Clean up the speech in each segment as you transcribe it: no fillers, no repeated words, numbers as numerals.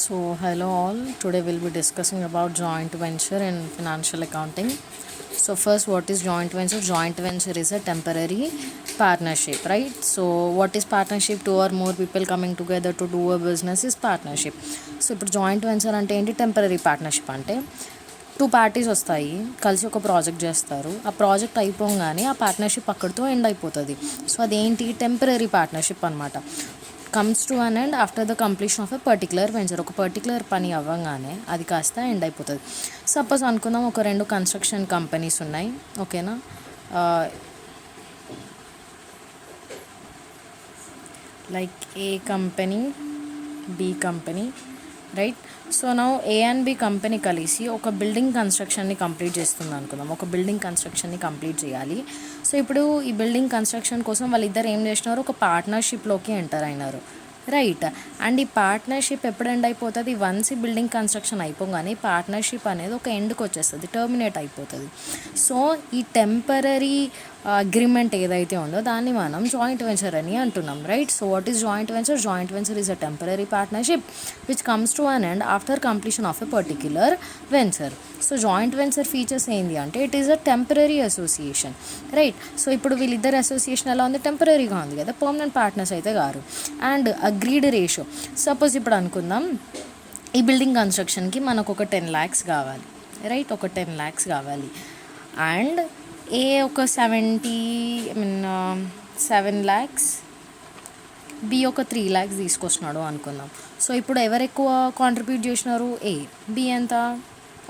So, hello all. Today we'll be discussing about joint venture in financial accounting. So, first, what is joint venture? Joint venture is a temporary partnership, right? So, what is partnership? Two or more people coming together to do a business is partnership. So, ఇప్పుడు joint venture అంటే ఏంటి? Temporary partnership అంటే two parties వస్తాయి, కలిసి ఒక project చేస్తారు. ఆ project అయిపోగానే ఆ పార్ట్నర్షిప్ అక్కడితో ఎండ్ అయిపోతుంది. సో అదేంటి? టెంపరీ పార్ట్నర్షిప్ అనమాట. Comes to an end after the completion of a particular venture. ఒక పర్టికులర్ పని అవ్వగానే అది కాస్త ఎండ్ అయిపోతుంది. సపోజ్ అనుకుందాం, ఒక రెండు కన్స్ట్రక్షన్ కంపెనీస్ ఉన్నాయి, ఓకేనా? Like A company, B company, right? So నా ఏ అండ్ బి కంపెనీ కలిసి ఒక బిల్డింగ్ కన్స్ట్రక్షన్ని కంప్లీట్ చేస్తుంది అనుకుందాం. ఒక బిల్డింగ్ కన్స్ట్రక్షన్ని కంప్లీట్ చేయాలి. సో ఇప్పుడు ఈ బిల్డింగ్ కన్స్ట్రక్షన్ కోసం వాళ్ళిద్దరు ఏం చేసినారు? ఒక పార్ట్నర్షిప్లోకి ఎంటర్ అయినారు, రైట్? అండ్ ఈ పార్ట్నర్షిప్ ఎప్పుడు ఎండ్ అయిపోతుంది? వన్స్ ఈ బిల్డింగ్ కన్స్ట్రక్షన్ అయిపోగానే పార్ట్నర్షిప్ అనేది ఒక ఎండ్కి వచ్చేస్తుంది, టర్మినేట్ అయిపోతుంది. సో ఈ టెంపరీ అగ్రిమెంట్ ఏదైతే ఉందో దాన్ని మనం జాయింట్ వెంచర్ అని అంటున్నాం, right? So what is joint venture? Joint venture is a temporary partnership which comes to an end after completion of a particular venture. So joint venture features ఏంటి అంటే it is a temporary association, right? So ఇప్పుడు వీళ్ళిద్దరు association ఎలా ఉంది? టెంపరీగా ఉంది కదా, permanent partners అయితే గారు. అండ్ అగ్రీడ్ రేషియో, సపోజ్ ఇప్పుడు అనుకుందాం, ఈ బిల్డింగ్ కన్స్ట్రక్షన్కి మనకు ఒక 10 lakhs కావాలి, రైట్? ఒక 10 lakhs కావాలి. అండ్ ఏ ఒక 7 lakhs, బి ఒక 3 lakhs తీసుకొచ్చినాడు అనుకుందాం. సో ఇప్పుడు ఎవరు ఎక్కువ కాంట్రిబ్యూట్ చేసినారు? ఏ. బి ఎంత?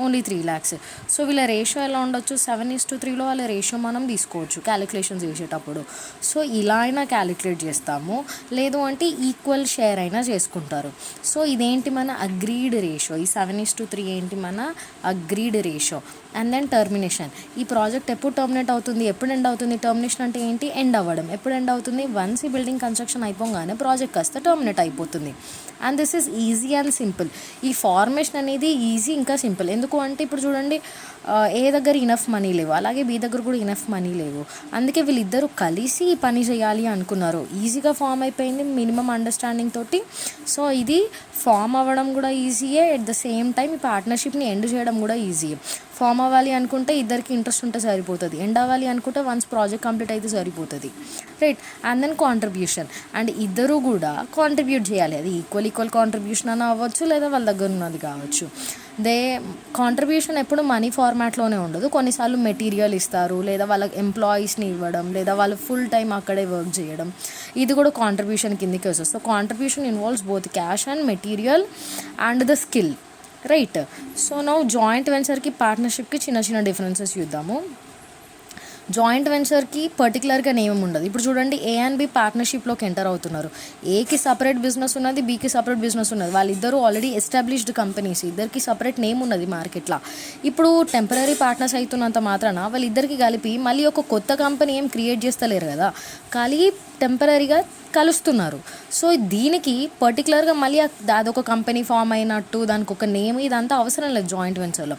Only 3 lakhs. సో వీళ్ళ రేషియో ఎలా ఉండొచ్చు? 7:3లో వాళ్ళ రేషియో మనం తీసుకోవచ్చు క్యాలిక్యులేషన్స్ చేసేటప్పుడు. సో ఇలా అయినా క్యాలిక్యులేట్ చేస్తాము, లేదు అంటే ఈక్వల్ షేర్ అయినా చేసుకుంటారు. సో ఇదేంటి? మన అగ్రీడ్ రేషియో. ఈ 7:3 ఏంటి? మన agreed ratio. And then termination. ఈ ప్రాజెక్ట్ ఎప్పుడు టర్మినేట్ అవుతుంది? ఎప్పుడు ఎండ్ అవుతుంది? టర్మినేషన్ అంటే ఏంటి? ఎండ్ అవ్వడం. ఎప్పుడు ఎండ్ అవుతుంది? వన్స్ ఈ బిల్డింగ్ కన్స్ట్రక్షన్ అయిపోగానే ప్రాజెక్ట్ కాస్త టర్మినేట్ అయిపోతుంది. And this is easy and simple. ఈ ఫార్మేషన్ అనేది ఈజీ ఇంకా సింపుల్. ఎందుకు అంటే ఇప్పుడు చూడండి, ఏ దగ్గర ఇనఫ్ మనీ లేవు, అలాగే బి దగ్గర కూడా ఇనఫ్ మనీ లేవు. అందుకే వీళ్ళిద్దరూ కలిసి ఈ పని చేయాలి అనుకున్నారు. ఈజీగా ఫామ్ అయిపోయింది మినిమం అండర్స్టాండింగ్ తోటి. సో ఇది ఫామ్ అవ్వడం కూడా ఈజీయే, ఎట్ ద సేమ్ టైం ఈ పార్ట్నర్షిప్ని ఎండ్ చేయడం కూడా ఈజీయే. ఫామ్ అవ్వాలి అనుకుంటే ఇద్దరికి ఇంట్రెస్ట్ ఉంటే సరిపోతుంది, ఎండ్ అవ్వాలి అనుకుంటే వన్స్ ప్రాజెక్ట్ కంప్లీట్ అయితే సరిపోతుంది, right? And then contribution. And ఇద్దరు కూడా కాంట్రిబ్యూట్ చేయాలి. అది ఈక్వల్ కాంట్రిబ్యూషన్ అని అవ్వచ్చు, లేదా వాళ్ళ దగ్గర ఉన్నది కావచ్చు. కాంట్రిబ్యూషన్ ఎప్పుడు మనీ ఫార్మాట్లోనే ఉండదు. కొన్నిసార్లు మెటీరియల్ ఇస్తారు, లేదా వాళ్ళ ఎంప్లాయీస్ని ఇవ్వడం, లేదా వాళ్ళు ఫుల్ టైం అక్కడే వర్క్ చేయడం, ఇది కూడా కాంట్రిబ్యూషన్ కిందకి వస్తుంది. So contribution involves both cash and material and the skill, right? So now joint వెంచర్కి పార్ట్నర్షిప్కి చిన్న చిన్న డిఫరెన్సెస్ చూద్దాము. జాయింట్ వెంచర్కి పర్టికులర్గా నేమ్ ఉండదు. ఇప్పుడు చూడండి, ఏ అండ్ బి పార్ట్నర్షిప్లోకి ఎంటర్ అవుతున్నారు. ఏకి సపరేట్ బిజినెస్ ఉన్నది, బీకి సపరేట్ బిజినెస్ ఉన్నది. వాళ్ళిద్దరూ ఆల్రెడీ ఎస్టాబ్లిష్డ్ కంపెనీస్, ఇద్దరికి సపరేట్ నేమ్ ఉన్నది మార్కెట్లో. ఇప్పుడు టెంపరీ పార్ట్నర్స్ అవుతున్నంత మాత్రాన వాళ్ళిద్దరికి కలిపి మళ్ళీ ఒక కొత్త కంపెనీ ఏం క్రియేట్ చేస్తలేరు కదా, ఖాళీ టెంపరీగా కలుస్తున్నారు. సో దీనికి పర్టికులర్గా మళ్ళీ అదొక కంపెనీ ఫామ్ అయినట్టు దానికి ఒక నేమ్ ఇదంతా అవసరం లేదు జాయింట్ వెంచర్లో.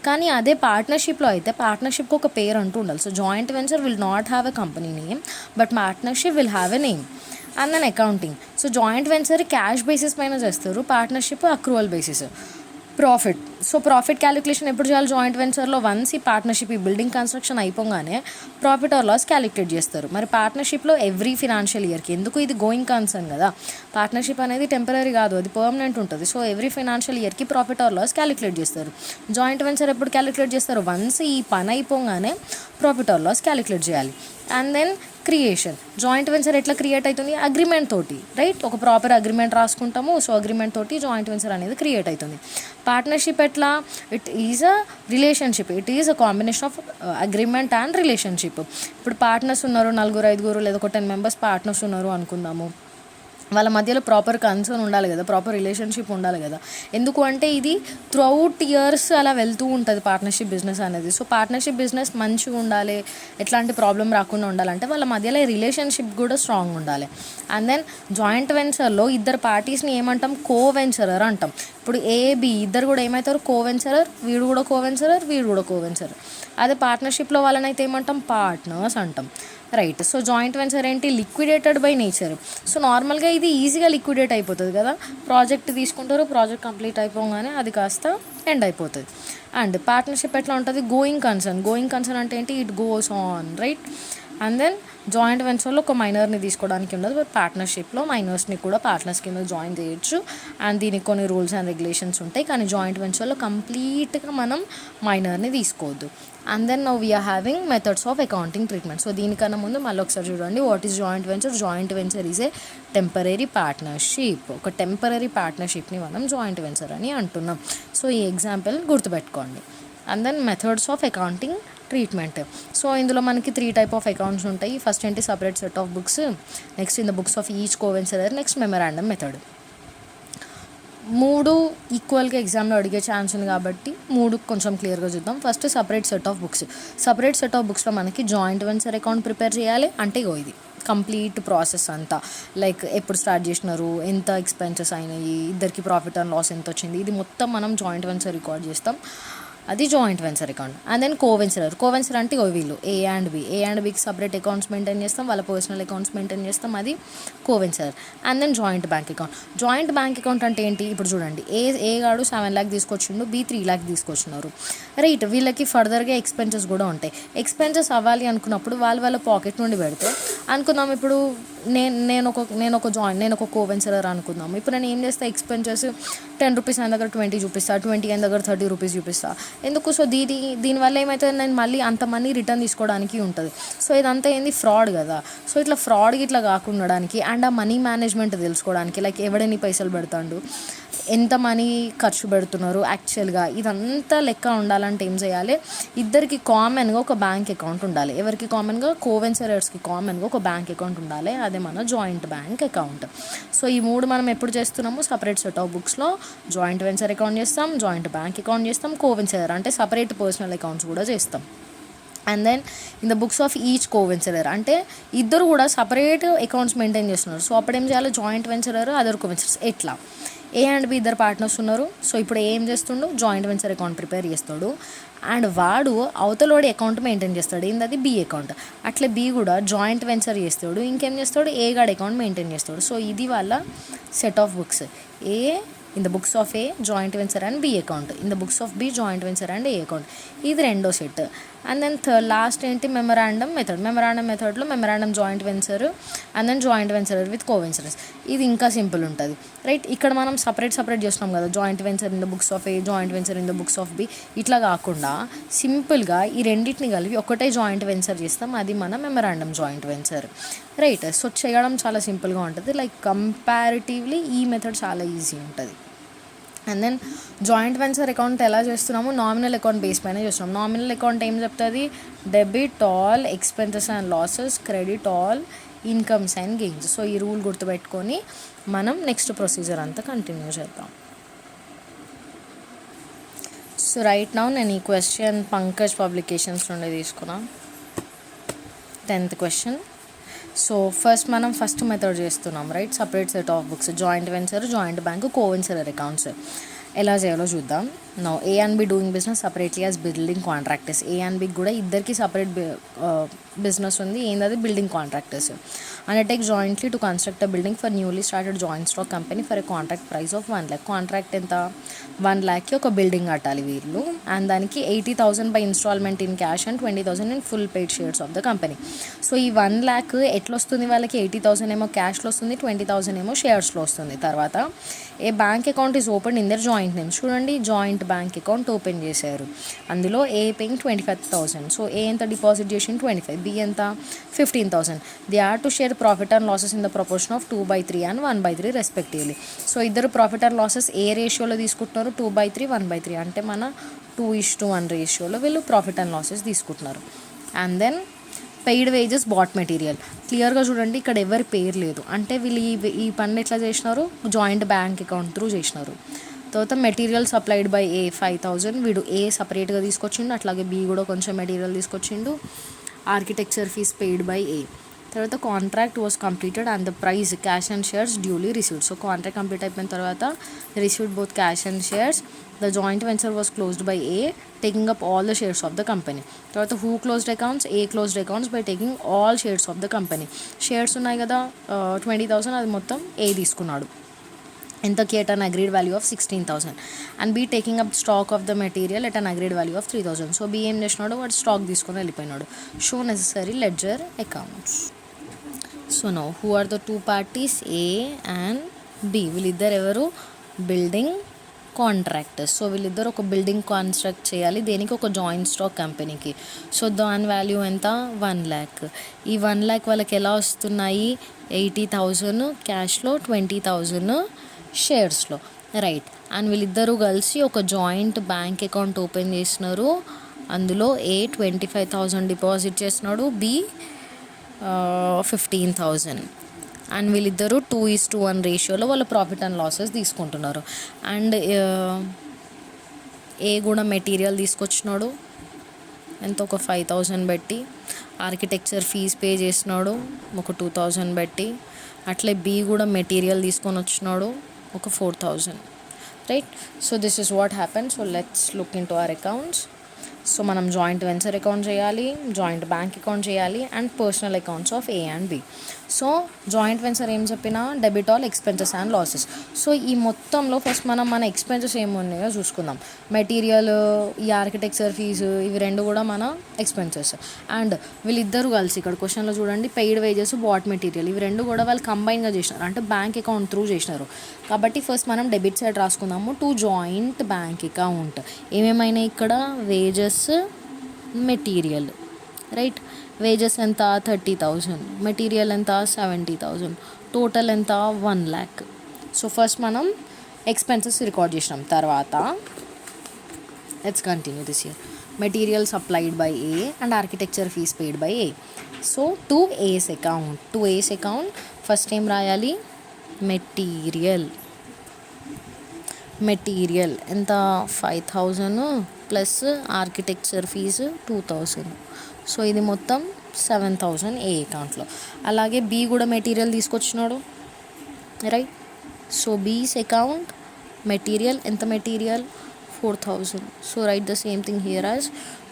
కానీ అదే పార్ట్నర్షిప్లో అయితే పార్ట్నర్షిప్కి ఒక పేరు అంటూ ఉండాలి. So joint venture will not have a company name, but partnership will have a name and then accounting. So joint venture cash basis పైన చేస్తారు, partnership accrual basis. Profit. So profit calculation ఎప్పుడు చేయాలి జాయింట్ వెంచర్లో? Once ఈ partnership ఈ building construction అయిపోగానే profit or loss calculate చేస్తారు. మరి పార్ట్నర్షిప్లో ఎవ్రీ ఫినాన్షియల్ ఇయర్కి, ఎందుకు ఇది గోయింగ్ కన్సర్న్ కదా, పార్ట్నర్షిప్ అనేది టెంపరీ కాదు, అది పర్మనెంట్ ఉంటుంది. సో ఎవ్రీ ఫినాన్షియల్ ఇయర్కి ప్రాఫిట్ ఆర్ లాస్ క్యాలిక్యులేట్ చేస్తారు. జాయింట్ వెంచర్ ఎప్పుడు క్యాలిక్యులేట్ చేస్తారు? వన్స్ ఈ పని అయిపోగానే ప్రాఫిట్ ఆర్ లాస్ క్యాలిక్యులేట్ చేయాలి. And then creation. Joint venture ఎట్లా క్రియేట్ అవుతుంది? అగ్రిమెంట్ తోటి, రైట్? ఒక ప్రాపర్ అగ్రిమెంట్ రాసుకుంటాము. సో అగ్రిమెంట్ తోటి జాయింట్ వెంచర్ అనేది క్రియేట్ అవుతుంది. పార్ట్నర్షిప్ ఎట్లా? It is a relationship, it is a combination of agreement and relationship. ఇప్పుడు పార్ట్నర్స్ ఉన్నారు, 4-5 లేదా ఒక 10 members పార్ట్నర్స్ ఉన్నారు అనుకుందాము. వాళ్ళ మధ్యలో ప్రాపర్ కన్సర్న్ ఉండాలి కదా, ప్రాపర్ రిలేషన్షిప్ ఉండాలి కదా. ఎందుకు అంటే ఇది త్రూఅవుట్ ఇయర్స్ అలా వెళ్తూ ఉంటుంది పార్ట్నర్షిప్ బిజినెస్ అనేది. సో పార్ట్నర్షిప్ బిజినెస్ మంచిగా ఉండాలి, ఎట్లాంటి ప్రాబ్లం రాకుండా ఉండాలంటే వాళ్ళ మధ్యలో రిలేషన్షిప్ కూడా స్ట్రాంగ్ ఉండాలి. అండ్ దెన్ జాయింట్ వెంచర్లో ఇద్దరు పార్టీస్ని ఏమంటాం? కో వెంచరర్ అంటాం. ఇప్పుడు ఏ బి ఇద్దరు కూడా ఏమవుతారు? కో వెంచరర్, వీడు కూడా కో వెంచరర్, వీడు కూడా కో వెంచరర్. అదే పార్ట్నర్షిప్లో వాళ్ళనైతే ఏమంటాం? పార్ట్నర్స్ అంటాం. రైట్. సో జాయింట్ వెంచర్ ఏంటి, లిక్విడేటెడ్ బై నేచర్. సో నార్మల్గా ఇది ఈజీగా లిక్విడేట్ అయిపోతుంది కదా, ప్రాజెక్ట్ తీసుకుంటారు, ప్రాజెక్ట్ కంప్లీట్ అయిపోగానే అది కాస్త ఎండ్ అయిపోతుంది. అండ్ పార్ట్నర్షిప్ ఎట్లా ఉంటుంది, గోయింగ్ కన్సర్న్ అంటే ఏంటి, it goes on, right. And then joint వెంచర్లో ఒక మైనర్ని తీసుకోవడానికి ఉండదు, బట్ పార్ట్నర్షిప్లో మైనర్స్ని కూడా పార్ట్నర్స్ కింద జాయిన్ చేయొచ్చు. అండ్ దీనికి కొన్ని రూల్స్ అండ్ రెగ్యులేషన్స్ ఉంటాయి, కానీ జాయింట్ వెంచర్లో కంప్లీట్గా మనం మైనర్ని తీసుకోవద్దు. And then now we are having methods of accounting treatment. So దీనికన్నా ముందు మళ్ళీ ఒకసారి చూడండి, what is joint venture. Joint venture is a temporary partnership. ఒక టెంపరీ పార్ట్నర్షిప్ని మనం జాయింట్ వెంచర్ అని అంటున్నాం. సో ఈ ఎగ్జాంపుల్ గుర్తుపెట్టుకోండి. And then methods of accounting treatment. So ఇందులో మనకి 3 టైప్ ఆఫ్ అకౌంట్స్ ఉంటాయి. ఫస్ట్ ఏంటి, separate set of books, next in the books of each coventurer, next memorandum method. 3 ఈక్వల్గా ఎగ్జామ్లో అడిగే ఛాన్స్ ఉంది కాబట్టి 3 కొంచెం క్లియర్గా చూద్దాం. First separate set of books. Separate set of బుక్స్లో మనకి జాయింట్ వెంచర్ అకౌంట్ ప్రిపేర్ చేయాలి. అంటే ఇది కంప్లీట్ ప్రాసెస్ అంతా, లైక్ ఎప్పుడు స్టార్ట్ చేసినారు, ఎంత ఎక్స్పెన్సెస్ అయినాయి, ఇద్దరికి ప్రాఫిట్ అండ్ లాస్ ఎంత వచ్చింది, ఇది మొత్తం మనం జాయింట్ వెంచర్ రికార్డ్ చేస్తాం. అది joint venture account. And then coventurer అంటే వీళ్ళు ఏ అండ్ బికి సపరేట్ అకౌంట్స్ మెయింటైన్ చేస్తాం, వాళ్ళ పర్సనల్ అకౌంట్స్ మెయింటైన్ చేస్తాం, అది coventurer. And then joint bank account అంటే ఏంటి, ఇప్పుడు చూడండి, ఏ గాడు 7 lakh తీసుకొచ్చిండు, బి 3 lakh తీసుకొచ్చినారు, రైట్. వీళ్ళకి ఫర్దర్గా ఎక్స్పెన్సెస్ కూడా ఉంటాయి. ఎక్స్పెన్సెస్ అవ్వాలి అనుకున్నప్పుడు వాళ్ళ పాకెట్ నుండి పెడితే, అనుకుందాం ఇప్పుడు నేను ఒక కోవెన్సరర్ అనుకుందాం. ఇప్పుడు నేను ఏం చేస్తా, ఎక్స్పెన్సెస్ 10 rupees అయిన దగ్గర 20 చూపిస్తా, 20 అయిన దగ్గర 30 rupees చూపిస్తా. ఎందుకు, సో దీనివల్ల ఏమవుతుంది, నేను మళ్ళీ అంత మనీ రిటర్న్ తీసుకోవడానికి ఉంటుంది. సో ఇదంతా ఏంది, ఫ్రాడ్ కదా. సో ఇట్లా ఫ్రాడ్ ఇట్లా కాకుండా, అండ్ ఆ మనీ మేనేజ్మెంట్ తెలుసుకోవడానికి, లైక్ ఎవడని పైసలు పెడతాడు, ఎంత మనీ ఖర్చు పెడుతున్నారు యాక్చువల్గా, ఇదంతా లెక్క ఉండాలంటే ఏం చేయాలి, ఇద్దరికి కామన్గా ఒక బ్యాంక్ అకౌంట్ ఉండాలి. ఎవరికి కామన్గా, కోవెన్సరర్స్కి కామన్గా ఒక బ్యాంక్ అకౌంట్ ఉండాలి. అదే మన జాయింట్ బ్యాంక్ అకౌంట్. సో ఈ 3 మనం ఎప్పుడు చేస్తున్నాము, సపరేట్ సెట్ ఆఫ్ బుక్స్లో జాయింట్ వెంచర్ అకౌంట్ చేస్తాం, జాయింట్ బ్యాంక్ అకౌంట్ చేస్తాం, కోవెన్సరర్ అంటే సపరేట్ పర్సనల్ అకౌంట్స్ కూడా చేస్తాం. And then in the books of each coventurer అంటే ఇద్దరు కూడా సపరేట్ అకౌంట్స్ మెయింటైన్ చేస్తున్నారు. సో అప్పుడు ఏం చేయాలి, జాయింట్ వెంచరర్, అదర్ కోవెన్సరర్స్. ఎట్లా, ఏ అండ్ బి ఇద్దరు పార్ట్నర్స్ ఉన్నారు. సో ఇప్పుడు ఏం చేస్తుండు, జాయింట్ వెంచర్ అకౌంట్ ప్రిపేర్ చేస్తాడు, అండ్ వాడు అవతలోడి అకౌంట్ మెయింటైన్ చేస్తాడు, ఏంది బి అకౌంట్. అట్లే బి కూడా జాయింట్ వెంచర్ చేస్తాడు, ఇంకేం చేస్తాడు, ఏ గాడ్ అకౌంట్ మెయింటైన్ చేస్తాడు. సో ఇది వాళ్ళ set of books. A in the books of A joint venture and B account, in the books of B joint venture and A account. ఇది రెండో సెట్. అండ్ దెన్ లాస్ట్ ఏంటి, memorandum మెథడ్లో memorandum joint venture and then joint venture with coventurers. ఇది ఇంకా simple ఉంటుంది, right. ఇక్కడ మనం separate చేస్తున్నాం కదా, joint venture in the books of A, joint venture in the books of B. ఇట్లా కాకుండా సింపుల్గా ఈ రెండింటిని కలిపి ఒకటే జాయింట్ వెంచర్ చేస్తాం, అది మన memorandum joint venture, right. So చేయడం చాలా సింపుల్గా ఉంటుంది, లైక్ కంపారిటివ్లీ ఈ మెథడ్ చాలా ఈజీ ఉంటుంది. And then joint venture account ఎలా చేస్తున్నాము, నామినల్ అకౌంట్ బేస్ పైన చేస్తున్నాం. నామినల్ అకౌంట్ ఏం చెప్తుంది, debit all expenses and losses, credit all incomes and gains. So ఈ రూల్ గుర్తుపెట్టుకొని మనం నెక్స్ట్ ప్రొసీజర్ అంతా కంటిన్యూ చేద్దాం. సో రైట్ నౌ నేను ఈ క్వశ్చన్ పంకజ్ పబ్లికేషన్స్ నుండి తీసుకున్నా, 10th question. So first method చేస్తున్నాం, right. Separate set of books, joint venture, joint bank, coventurer accounts ఎలా చేయాలో చూద్దాం. Now A and B doing business separately as building contractors. A and బికి కూడా ఇద్దరికి సపరేట్ బిజినెస్ ఉంది, ఏంటది, building contractors. Undertake jointly to construct a building for newly started joint stock company for a contract price of 1 lakh. Contract ఎంత, 1 lakhకి ఒక building కట్టాలి వీళ్ళు, and దానికి 80,000 by instalment in cash and 20,000 in full paid shares of the company. So ఈ 1 lakh ఎట్లా వస్తుంది వాళ్ళకి, 80,000 ఏమో క్యాష్లో వస్తుంది, 20,000 ఏమో షేర్స్లో వస్తుంది. తర్వాత A bank account is open in their joint name. చూడండి, జాయింట్ బ్యాంక్ అకౌంట్ ఓపెన్ చేశారు, అందులో ఏ పేయింగ్ 25,000. సో ఏ ఎంత డిపాజిట్ చేసి 25, బి ఎంత 15,000. They are to share profit and losses in the proportion of 2/3 and 1/3 respectively. So ఇద్దరు profit and losses ఏ రేషియోలో తీసుకుంటున్నారు, 2/3 1/3, అంటే మన 2:1 రేషియోలో వీళ్ళు ప్రాఫిట్ అండ్ లాసెస్ తీసుకుంటున్నారు. And then paid wages bought material. క్లియర్గా చూడండి, ఇక్కడ ఎవరి పేరు లేదు, అంటే వీళ్ళు ఈ పని ఎట్లా చేసినారు, జాయింట్ బ్యాంక్ అకౌంట్ త్రూ చేసినారు. తర్వాత మెటీరియల్ సప్లైడ్ బై ఏ 5,000, వీడు ఏ సపరేట్గా తీసుకొచ్చిండు, అట్లాగే బి కూడా కొంచెం మెటీరియల్ తీసుకొచ్చిండు. Architecture fees paid by A. తర్వాత contract was completed and the price cash and shares duly received. So contract complete అయిపోయిన తర్వాత received both cash and shares. The joint venture was closed by A taking up all the shares of the company. తర్వాత who closed accounts? A closed accounts by taking all shares of the company. Shares ఉన్నాయి కదా 20,000, అది మొత్తం A తీసుకున్నాడు. ఎంతకి? At an agreed value of 16,000. And B taking up stock of the material at an agreed value of 3,000. So B ఏం చేసినాడు? వాడు stock తీసుకొని వెళ్ళిపోయినాడు. Show necessary ledger accounts. So now who are the two parties? A and B. వీళ్ళిద్దరు ఎవరు? Building contractors. So వీళ్ళిద్దరు ఒక building construct చేయాలి. దేనికి? ఒక జాయింట్ స్టాక్ కంపెనీకి. సో దాని వాల్యూ ఎంత? 1 lakh. ఈ 1 lakh వాళ్ళకి ఎలా వస్తున్నాయి? 80,000 క్యాష్లో, 20,000 షేర్స్లో, రైట్. అండ్ వీళ్ళిద్దరూ కలిసి ఒక జాయింట్ బ్యాంక్ అకౌంట్ ఓపెన్ చేసినారు. అందులో ఏ 25,000 డిపాజిట్ చేసినాడు, బి 15,000. అండ్ వీళ్ళిద్దరూ 2:1 రేషియోలో వాళ్ళ ప్రాఫిట్ అండ్ లాసెస్ తీసుకుంటున్నారు. అండ్ ఏ కూడా మెటీరియల్ తీసుకొచ్చినాడు, ఎంత? ఒక 5,000 పెట్టి. ఆర్కిటెక్చర్ ఫీజ్ పే చేసినాడు ఒక 2,000 పెట్టి. అట్లే బి కూడా మెటీరియల్ తీసుకొని వచ్చినాడు ఒక 4,000, right. So this is what happen. So let's look in to our accounts. So మనం జాయింట్ వెంచర్ అకౌంట్ చేయాలి, జాయింట్ బ్యాంక్ అకౌంట్ చేయాలి, and personal accounts of A and B. So joint venture ఏం చెప్పినా? Debit all expenses and losses. So ఈ మొత్తంలో first మనం మన expenses ఏమున్నాయో చూసుకుందాం. మెటీరియల్, ఈ ఆర్కిటెక్చర్ ఫీజు, ఇవి రెండు కూడా మన ఎక్స్పెన్సెస్. అండ్ వీళ్ళిద్దరూ కలిసి ఇక్కడ క్వశ్చన్లో చూడండి, పెయిడ్ వేజెస్, బాట్ మెటీరియల్, ఇవి రెండు కూడా వాళ్ళు కంబైన్గా చేసినారు, అంటే బ్యాంక్ అకౌంట్ త్రూ చేసినారు. కాబట్టి ఫస్ట్ మనం డెబిట్ సైడ్ రాసుకుందాము. టు జాయింట్ బ్యాంక్ అకౌంట్ ఏమేమైనా ఇక్కడ? Wages, material, right. వేజెస్ ఎంత? 30,000. మెటీరియల్ ఎంత? 70,000. టోటల్ ఎంత? 1 lakh. సో ఫస్ట్ మనం ఎక్స్పెన్సెస్ రికార్డ్ చేసినాం. తర్వాత let's continue this year. Material supplied by A and architecture fees paid by A. So to A's account first ఏం రాయాలి? మెటీరియల్ ఎంత? 5,000 plus architecture fee 2,000. So ఇది మొత్తం 7,000 ఏ అకౌంట్లో. అలాగే బి కూడా మెటీరియల్ తీసుకొచ్చినాడు, రైట్. సో బీస్ అకౌంట్ మెటీరియల్ ఎంత? Material 4,000. So right the same thing here as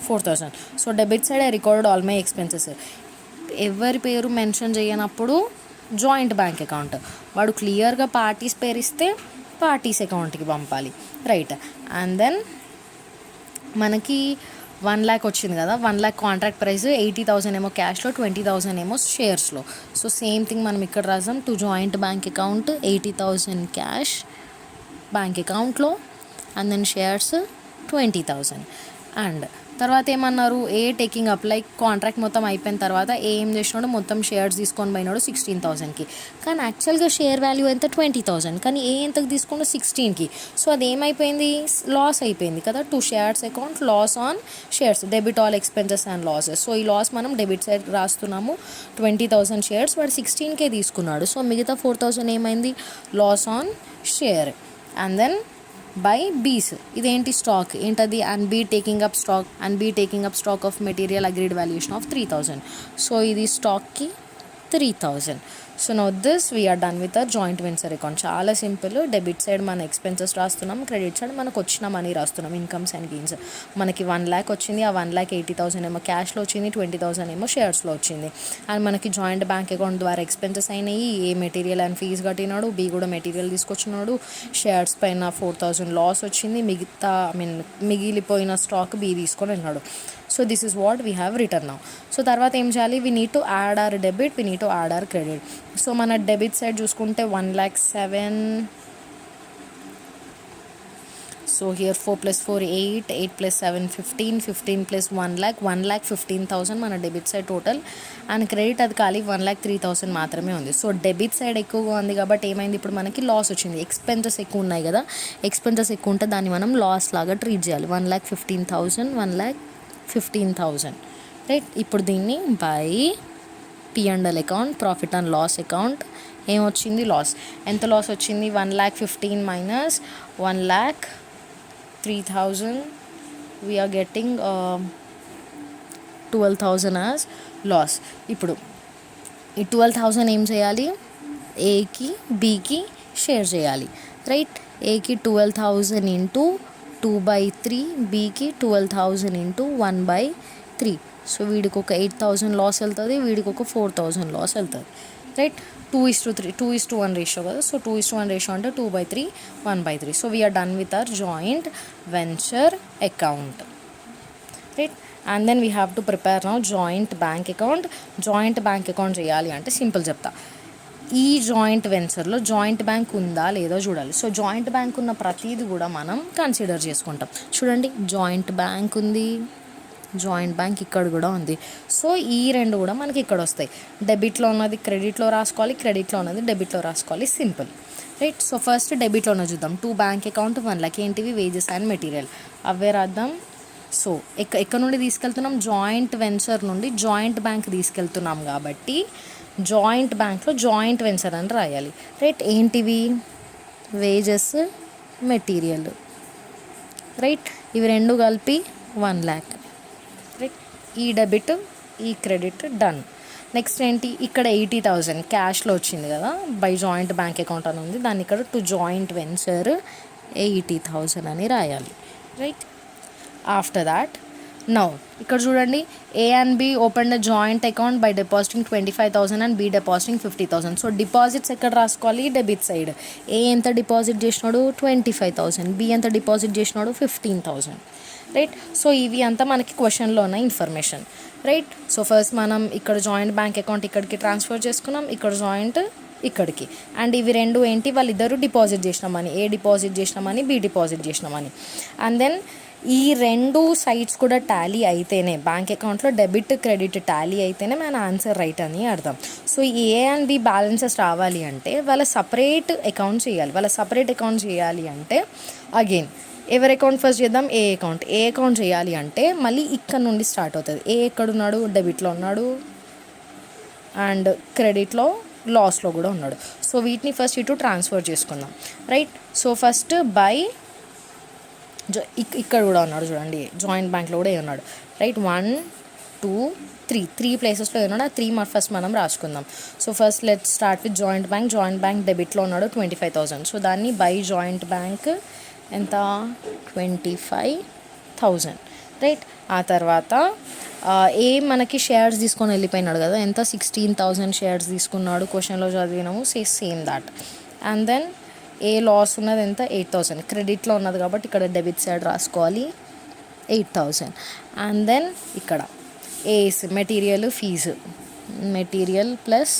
4,000. So debit side I record all my expenses. ఎవరి పేరు మెన్షన్ చేయనప్పుడు జాయింట్ బ్యాంక్ అకౌంట్. వాడు క్లియర్గా పార్టీస్ పేరు ఇస్తే పార్టీస్ అకౌంట్కి పంపాలి, రైట్. అండ్ దెన్ మనకి 1 lakh వచ్చింది కదా. 1 lakh కాంట్రాక్ట్ ప్రైస్, 80,000 ఏమో క్యాష్లో, 20,000 ఏమో షేర్స్లో. సో సేమ్ థింగ్ మనం ఇక్కడ రాసాం. To joint bank account 80,000 cash bank అకౌంట్లో, అండ్ దెన్ షేర్స్ 20,000. అండ్ తర్వాత ఏమన్నారు? ఏ టేకింగ్ అప్, లైక్ కాంట్రాక్ట్ మొత్తం అయిపోయిన తర్వాత ఏం చేసినాడు? మొత్తం షేర్స్ తీసుకొని పోయినాడు 16,000కి. కానీ యాక్చువల్గా షేర్ వాల్యూ ఎంత? 20,000. కానీ ఏ ఎంతకు తీసుకున్నాడు? 16కి. సో అది ఏమైపోయింది? లాస్ అయిపోయింది కదా. To shares account loss on shares, debit all expenses and losses. So ఈ లాస్ మనం డెబిట్ సైడ్ రాస్తున్నాము. 20,000 షేర్స్ వాడు 16కే తీసుకున్నాడు. సో మిగతా 4,000 ఏమైంది? Loss on share. And then by B's, ఇదేంటి? స్టాక్. ఏంటది? And B taking up stock of material agreed valuation of 3,000. So ఇది స్టాక్కి 3,000. So now this we are done with a joint venture account. చాలా simple. Debit side మన expenses రాస్తున్నాం, credit side మనకు వచ్చిన money రాస్తున్నాం, ఇన్కమ్స్ అండ్ గెయిన్స్. మనకి 1 lakh వచ్చింది. ఆ 1 lakh 80,000 ఏమో క్యాష్లో వచ్చింది, 20,000 ఏమో షేర్స్లో వచ్చింది. అండ్ మనకి జాయింట్ బ్యాంక్ అకౌంట్ ద్వారా ఎక్స్పెన్సెస్ అయినాయి. ఏ మెటీరియల్ అండ్ ఫీజు కట్టినాడు, బి కూడా మెటీరియల్ తీసుకొచ్చినాడు, షేర్స్ పైన 4,000 లాస్ వచ్చింది, మిగిలిపోయిన స్టాక్ బి తీసుకొని వెళ్ళినాడు. So this is what we have return now. So తర్వాత ఏం చేయాలి? We need to add our debit, we need to add our credit. So మన డెబిట్ సైడ్ చూసుకుంటే 1,07,000. సో హియర్ 4 + 4 8, 8 + 7 15, 15 + 1 lakh, 1,15,000 మన debit side total. And credit అది ఖాళీ 1,03,000 మాత్రమే ఉంది. సో డెబిట్ సైడ్ ఎక్కువగా ఉంది కాబట్టి ఏమైంది? ఇప్పుడు మనకి లాస్ వచ్చింది. ఎక్స్పెన్సెస్ ఎక్కువ ఉన్నాయి కదా, ఎక్స్పెన్సెస్ ఎక్కువ ఉంటే దాన్ని మనం లాస్ లాగా ట్రీట్ చేయాలి. 1,15,000, 1,15,000, రైట్. ఇప్పుడు దీన్ని by P&L account, profit and loss account. ఏమొచ్చింది? లాస్. ఎంత లాస్ వచ్చింది? 1,15,000 minus 1,03,000. We are getting 12,000 as loss. ఇప్పుడు ఈ 12,000 ఏం చేయాలి, ఏకి బీకి షేర్ చేయాలి, రైట్. ఏకి 12,000 ఇంటూ 2/3, బీకి 12,000 ఇంటూ 1/3. సో వీడికి ఒక 8,000 లాస్ వెళ్తుంది, వీడికి ఒక 4,000 లాస్ వెళ్తుంది, రైట్. 2:3, 2:1 రేషియో కదా. సో 2:1 రేషియో అంటే 2/3, 1/3. So we are done with our joint venture account, right. And then we have to prepare now joint bank account. Joint bank account చేయాలి అంటే సింపుల్ చెప్తా. ఈ జాయింట్ వెంచర్లో జాయింట్ బ్యాంక్ ఉందా లేదో చూడాలి. సో జాయింట్ బ్యాంక్ ఉన్న ప్రతిదీ కూడా మనం కన్సిడర్ చేసుకుంటాం. చూడండి, జాయింట్ బ్యాంక్ ఉంది, జాయింట్ బ్యాంక్ ఇక్కడ కూడా ఉంది. సో ఈ రెండు కూడా మనకి ఇక్కడ వస్తాయి. డెబిట్లో ఉన్నది క్రెడిట్లో రాసుకోవాలి, క్రెడిట్లో ఉన్నది డెబిట్లో రాసుకోవాలి, సింపుల్, రైట్. సో ఫస్ట్ డెబిట్లో ఉన్నది చూద్దాం. 2 బ్యాంక్ అకౌంట్ 1 lakh ఏంటివి, వేజెస్ అండ్ మెటీరియల్, అవే రాద్దాం. సో ఎక్కడ నుండి తీసుకెళ్తున్నాం, జాయింట్ వెంచర్ నుండి జాయింట్ బ్యాంక్ తీసుకెళ్తున్నాం కాబట్టి జాయింట్ బ్యాంక్లో జాయింట్ వెంచర్ అని రాయాలి, రైట్. ఏంటివి, వేజెస్, మెటీరియల్, రైట్. ఇవి రెండు కలిపి 1 lakh, రైట్. ఈ డెబిట్ ఈ క్రెడిట్ డన్. నెక్స్ట్ ఏంటి, ఇక్కడ 80,000 క్యాష్లో వచ్చింది కదా, బై జాయింట్ బ్యాంక్ అకౌంట్ అని ఉంది, దాన్ని ఇక్కడ టు జాయింట్ వెంచర్ 80,000 అని రాయాలి, రైట్. ఆఫ్టర్ దాట్ నౌ ఇక్కడ చూడండి, A and B open the joint account by depositing 25,000 and B depositing 50,000. So deposits ఎక్కడ రాసుకోవాలి, డెబిట్ సైడ్. ఏ ఎంత డిపాజిట్ చేసినాడు, 25,000. బి ఎంత డిపాజిట్ చేసినాడు, 15,000, రైట్. సో ఇవి అంతా మనకి క్వశ్చన్లో ఉన్న ఇన్ఫర్మేషన్, రైట్. సో ఫస్ట్ మనం ఇక్కడ జాయింట్ బ్యాంక్ అకౌంట్ ఇక్కడికి ట్రాన్స్ఫర్ చేసుకున్నాం, ఇక్కడ జాయింట్ ఇక్కడికి. అండ్ ఇవి రెండు ఏంటి, వాళ్ళిద్దరూ డిపాజిట్ చేసినామని, ఏ డిపాజిట్ చేసినామని, బి డిపాజిట్ చేసినామని. అండ్ దెన్ ఈ రెండు సైడ్స్ కూడా టాలీ అయితేనే, బ్యాంక్ అకౌంట్లో డెబిట్ క్రెడిట్ టాలీ అయితేనే మన ఆన్సర్ రైట్ అని అర్థం. సో ఈ ఏ అండ్ బి బ్యాలెన్సెస్ రావాలి అంటే వాళ్ళ సపరేట్ అకౌంట్ చేయాలి. వాళ్ళ సపరేట్ అకౌంట్ చేయాలి అంటే అగైన్ ఎవరి అకౌంట్ ఫస్ట్ చేద్దాం, ఏ అకౌంట్. ఏ అకౌంట్ చేయాలి అంటే మళ్ళీ ఇక్కడ నుండి స్టార్ట్ అవుతుంది. ఏ ఎక్కడున్నాడు, డెబిట్లో ఉన్నాడు అండ్ క్రెడిట్లో లాస్లో కూడా ఉన్నాడు. సో వీటిని ఫస్ట్ ఇటు ట్రాన్స్ఫర్ చేసుకుందాం, రైట్. సో ఫస్ట్ బై ఇక్కడ కూడా ఉన్నాడు చూడండి, జాయింట్ బ్యాంక్లో కూడా ఉన్నాడు, రైట్. 1, 2, 3 ప్లేసెస్లో ఉన్నాడు. ఆ 3 ఫస్ట్ మనం రాసుకుందాం. So first let start with joint bank. Joint bank డెబిట్లో ఉన్నాడు 25,000. సో దాన్ని బై జాయింట్ బ్యాంక్ ఎంత, 25,000, రైట్. ఆ తర్వాత ఏ మనకి షేర్స్ తీసుకొని వెళ్ళిపోయినాడు కదా, ఎంత, 16,000 షేర్స్ తీసుకున్నాడు, క్వశ్చన్లో చదివినాము, same that. And then A loss ఉన్నది ఎంత, 8,000. క్రెడిట్లో ఉన్నది కాబట్టి ఇక్కడ డెబిట్ సైడ్ రాసుకోవాలి 8,000. అండ్ దెన్ ఇక్కడ A's material fee, material plus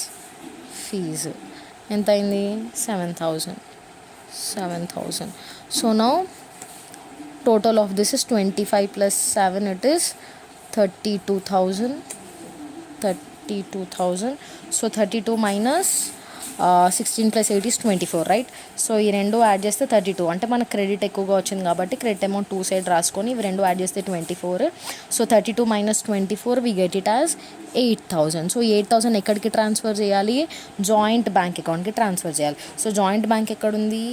fee ఎంత అయింది, 7,000. So now total of this is 25 plus 7, it is 32,000. So 32 minus 16 plus 8 is 24, right. So ఈ రెండు యాడ్ చేస్తే 32. అంటే మనకు క్రెడిట్ ఎక్కువగా వచ్చింది కాబట్టి క్రెడిట్ అమౌంట్ 2 సైడ్ రాసుకొని ఇవి రెండు యాడ్ చేస్తే 24. So 32 minus 24 we get it as 8,000. So 8,000 ఎక్కడికి ట్రాన్స్ఫర్ చేయాలి, జాయింట్ బ్యాంక్ అకౌంట్కి ట్రాన్స్ఫర్ చేయాలి. సో జాయింట్ బ్యాంక్ ఎక్కడుంది,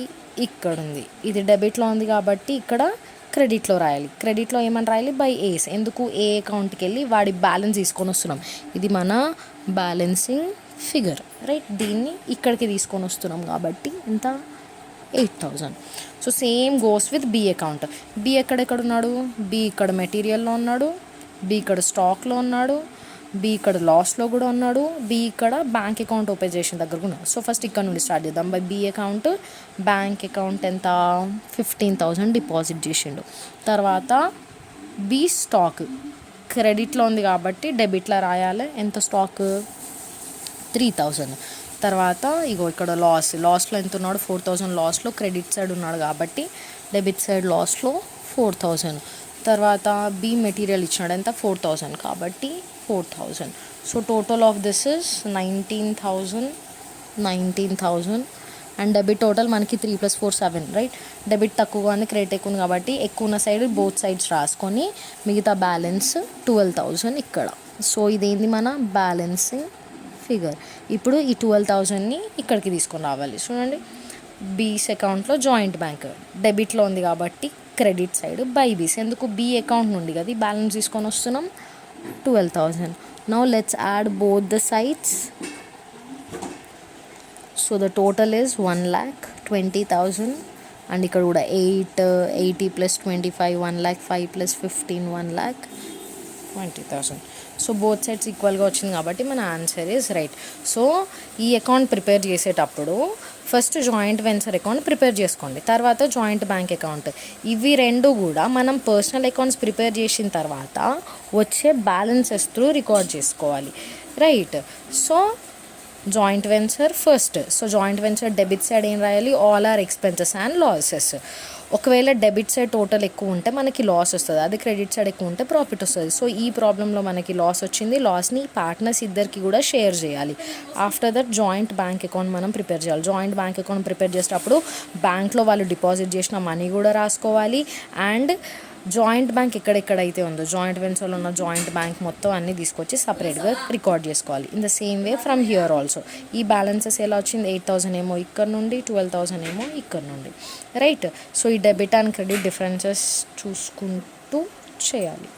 ఇక్కడ ఉంది. ఇది డెబిట్లో ఉంది కాబట్టి ఇక్కడ క్రెడిట్లో రాయాలి. క్రెడిట్లో ఏమని రాయాలి, బై ఏస్. ఎందుకు, ఏ అకౌంట్కి వెళ్ళి వాడి బ్యాలెన్స్ తీసుకొని వస్తున్నాం. ఇది మన బ్యాలెన్సింగ్ ఫిగర్, రైట్. దీన్ని ఇక్కడికి తీసుకొని వస్తున్నాం కాబట్టి ఎంత, 8,000. So same goes with B account. B ఎక్కడెక్కడ ఉన్నాడు, బి ఇక్కడ మెటీరియల్లో ఉన్నాడు, బి ఇక్కడ స్టాక్లో ఉన్నాడు, బి ఇక్కడ లాస్లో కూడా ఉన్నాడు, బి ఇక్కడ బ్యాంక్ అకౌంట్ ఓపెన్ చేసిన దగ్గర ఉన్నాడు. సో ఫస్ట్ ఇక్కడ నుండి స్టార్ట్ చేద్దాం. By B account, bank account ఎంత, 15,000 డిపాజిట్ చేసిండు. తర్వాత బి స్టాక్ క్రెడిట్లో ఉంది కాబట్టి డెబిట్లో రాయాలి. ఎంత స్టాక్, 3,000. తర్వాత ఇగో ఇక్కడ లాస్లో ఎంత ఉన్నాడు, 4,000 లాస్లో, క్రెడిట్ సైడ్ ఉన్నాడు కాబట్టి డెబిట్ సైడ్ లాస్లో 4,000. తర్వాత బి మెటీరియల్ ఇచ్చినాడు ఎంత, 4,000 కాబట్టి 4,000. So total of this is 19,000. And debit total మనకి 3 + 4 7, రైట్. డెబిట్ తక్కువగా ఉంది, క్రెడిట్ ఎక్కువ ఉంది కాబట్టి ఎక్కువ ఉన్న సైడ్ బోత్ సైడ్స్ రాసుకొని మిగతా బ్యాలెన్స్ 12,000 ఇక్కడ. సో ఇదేంది మన బ్యాలెన్సింగ్ ఫిగర్. ఇప్పుడు ఈ 12,000ని ఇక్కడికి తీసుకొని రావాలి. చూడండి, బీస్ అకౌంట్లో జాయింట్ బ్యాంక్ డెబిట్లో ఉంది కాబట్టి క్రెడిట్ సైడ్ బై బీస్. ఎందుకు, బి అకౌంట్ నుండి కదా ఈ బ్యాలెన్స్ తీసుకొని వస్తున్నాం, 12,000. Now let's add both the sides so the total is 1,20,000 and ఇక్కడ కూడా 80 + 25 1,05 + 15 1,20,000. సో బోత్ సైడ్స్ ఈక్వల్గా వచ్చింది కాబట్టి మన ఆన్సర్ ఈజ్ రైట్. సో ఈ అకౌంట్ ప్రిపేర్ చేసేటప్పుడు first joint venture account prepare చేసుకోండి, తర్వాత జాయింట్ బ్యాంక్ అకౌంట్. ఇవి రెండు కూడా మనం పర్సనల్ అకౌంట్స్ ప్రిపేర్ చేసిన తర్వాత వచ్చే బ్యాలెన్సెస్ త్రూ రికార్డ్ చేసుకోవాలి, right. So joint venture first. So joint venture debit side ఏం రాయాలి? All are expenses and losses. ఒకవేళ డెబిట్ సైడ్ టోటల్ ఎక్కువ ఉంటే మనకి లాస్ వస్తుంది, అది క్రెడిట్ సైడ్ ఎక్కువ ఉంటే ప్రాఫిట్ వస్తుంది. సో ఈ ప్రాబ్లంలో మనకి లాస్ వచ్చింది, లాస్ని పార్ట్నర్స్ ఇద్దరికి కూడా షేర్ చేయాలి. After that joint bank account మనం ప్రిపేర్ చేయాలి. జాయింట్ బ్యాంక్ అకౌంట్ ప్రిపేర్ చేసేటప్పుడు బ్యాంక్లో వాళ్ళు డిపాజిట్ చేసిన మనీ కూడా రాసుకోవాలి, అండ్ జాయింట్ బ్యాంక్ ఎక్కడెక్కడైతే ఉందో జాయింట్ వెంచర్లో ఉన్న జాయింట్ బ్యాంక్ మొత్తం అన్నీ తీసుకొచ్చి సపరేట్గా రికార్డ్ చేసుకోవాలి. In the same way from here also ఈ బ్యాలెన్సెస్ ఎలా వచ్చింది? 8,000 ఏమో ఇక్కడ నుండి, 12,000 ఏమో ఇక్కడ నుండి, రైట్. సో ఈ డెబిట్ అండ్ క్రెడిట్ డిఫరెన్సెస్ చూసుకుంటూ చేయాలి.